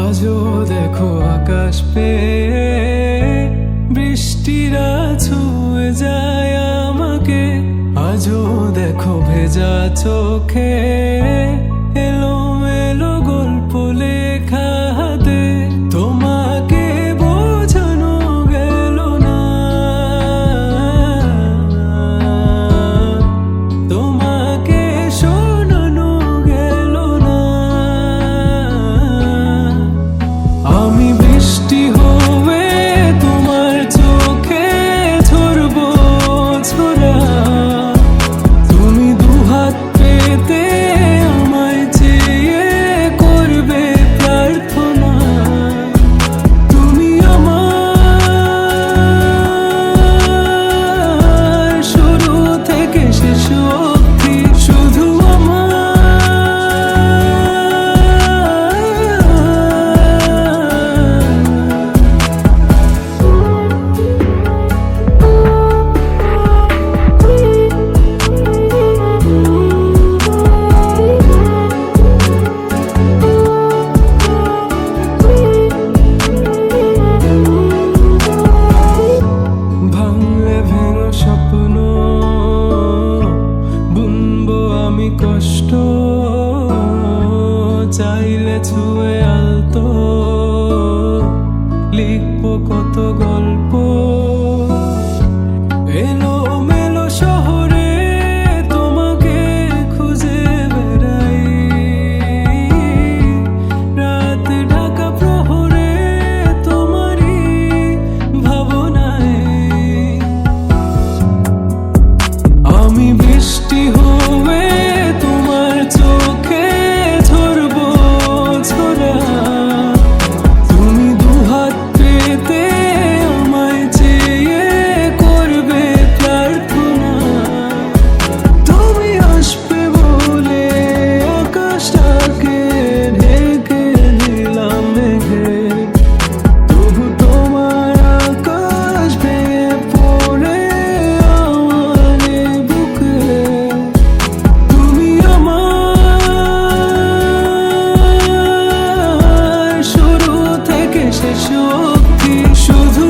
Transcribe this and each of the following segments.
আজও দেখো আকাশ পেয়ে বৃষ্টিরা ছুঁয়ে যায় আমাকে। আজও দেখো ভেজা চোখে এলোমেলো গল্প লেখা হাতে। তোমাকে বোঝানো গেল না, তোমাকে শোনানো গেল না। আমি বৃষ্টি হয়ে তোমার চোখে ঝরবো ছোড়া। তুমি দুহাত পেতে আমায় চেয়ে করবে প্রার্থনা। তুমি আমার শুরু থেকে শেষ অবধি, শুধু ভাঙলে ভেঙো স্বপ্ন বুনবো আমি কষ্ট। চাইলে ছুঁয়ে আলতো লিখবো কত গল্প। এলোমেলো শহরে তোমাকে খুঁজে বেড়াই, রাত ঢাকা প্রহরে তোমারই ভাবনায়। আমি বৃষ্টি হয়ে তোমার চোখে ঝরবো ছোড়া। তুমি দুহাত পেতে আমায় চেয়ে করবে প্রার্থনা। তুমি আসবে বলে আকাশটাকে ঢেকে দিলাম মেঘে, তবু তোমার আকাশ ভেঙে পড়ে আমার বুকে। তুমি আমার শুরু থেকে শেষ অবধি, শুধু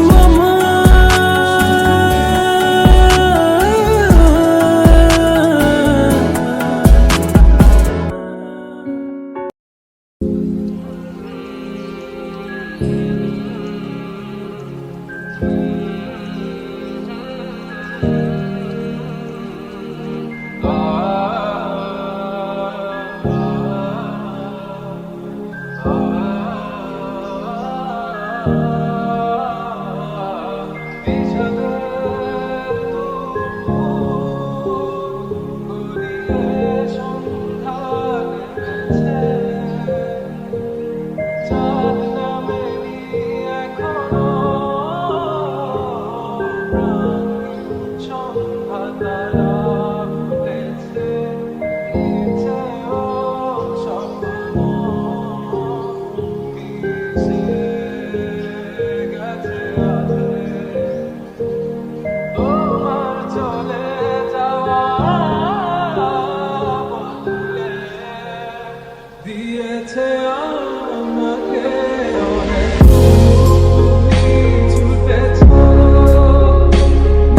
দিয়েছে আমাকে অনেক। তুমি ছুটেছ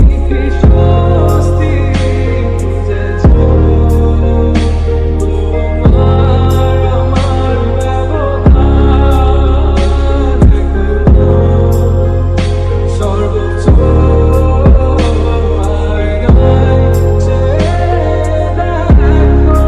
নিকৃষ্ট স্বস্তি খুঁজেছ। তোমার আমার ব্যবধান দেখো, সর্বোচ্চ আয়নায় চেয়ে দেখো।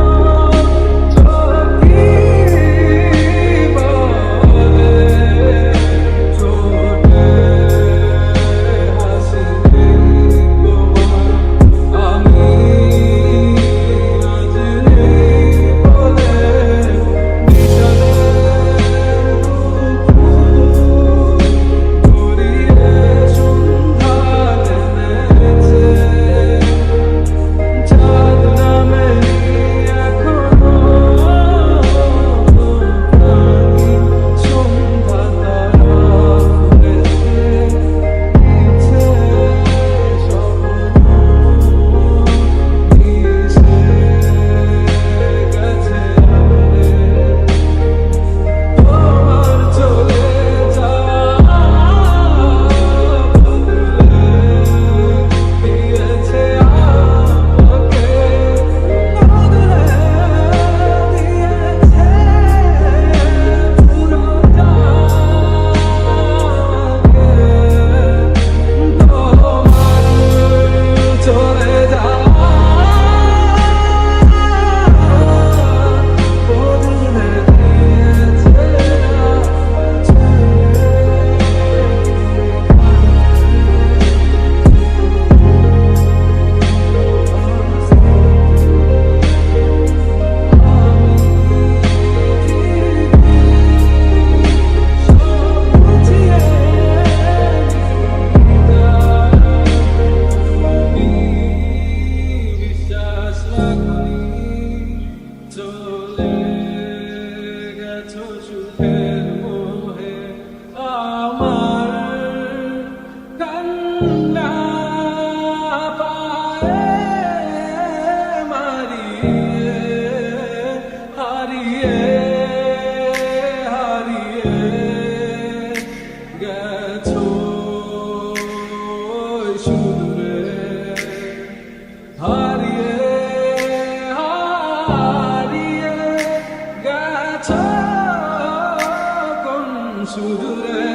সুদূরে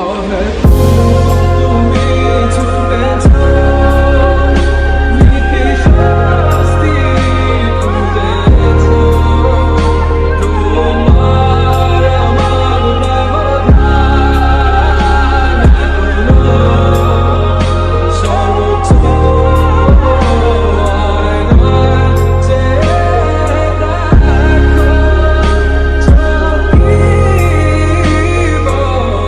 অহে তুমি ছুটেছ লিখে শাস্তি খুঁজেছ তোমার আমার ব্যবধান এখনো সর্বোচ্চ আয়নায় চেয়ে দেখো চোখই বলে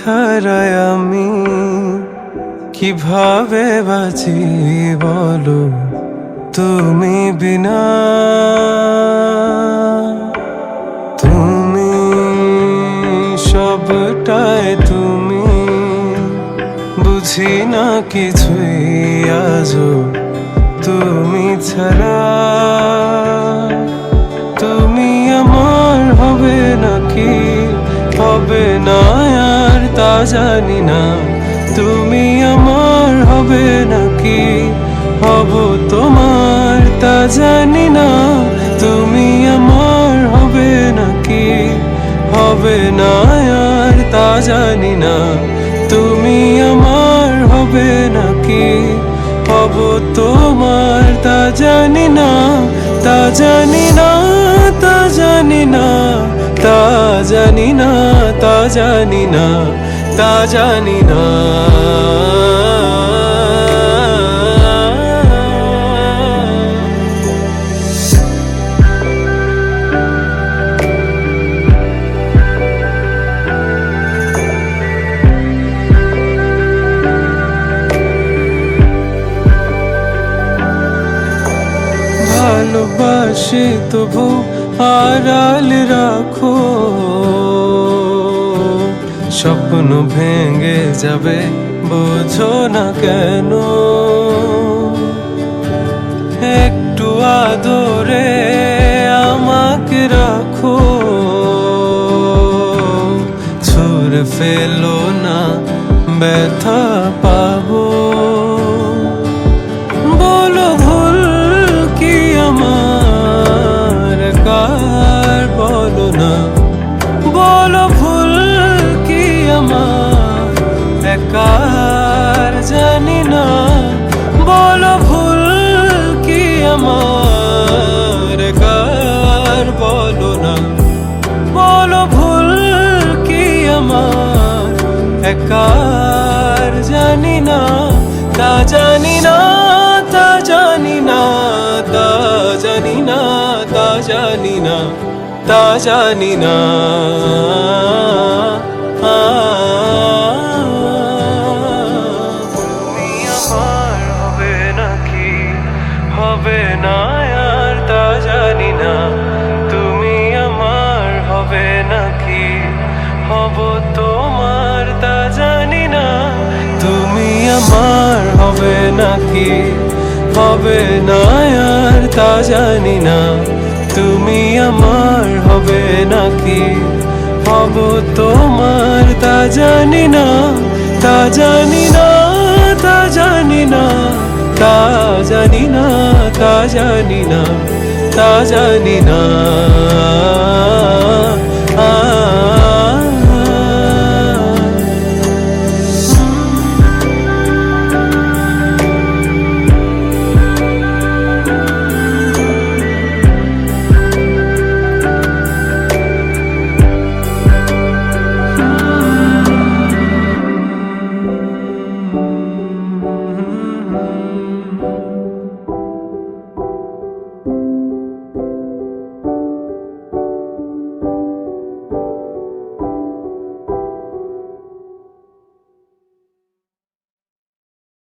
ছাড়াই আমি কিভাবে বাঁচি বলো তুমি বিনা। তুমি সবটাই তুমি, বুঝি না কিছুই আজও তুমি ছাড়া। তুমি আমার হবে নাকি হবে না আর তা জানি না। তুমি আমার হবে নাকি হব তোমার তা জানি না। তুমি আমার হবে নাকি হবে না আর তা জানি না। তুমি আমার হবে নাকি হব তোমার তা জানি না। তা জানি না, তা জানি না, তা জানি না, তা জানি না, তা জানি না। ভালোবাসি তবু আড়াল রাখো, স্বপ্ন ভেঙে যাবে বোঝো না কেন। একটু আদরে আমাকে রাখো, ছুঁড়ে ফেলো না ব্যথা পাবো। বলো ভুল কি আমার কার বলো না। বলো ভুল কি আমার একার জানি না। বলো ভুল কি আমার একার বলো না। বলো ভুল কি আমার একার জানি না। তা জানি না, তা জানি না, তা জানি না, তা জানি না, তা জানি না। তুমি আমার হবে নাকি হবে না আর তা জানি না। তুমি আমার হবে নাকি হব তোমার তা জানি না। তুমি আমার হবে নাকি হবে না আর তা জানি না। তুমি আমার হবে নাকি হব তোমার তা জানি না। তা জানি না, তা জানি না, তা জানি না, তা জানি না, তা জানি না।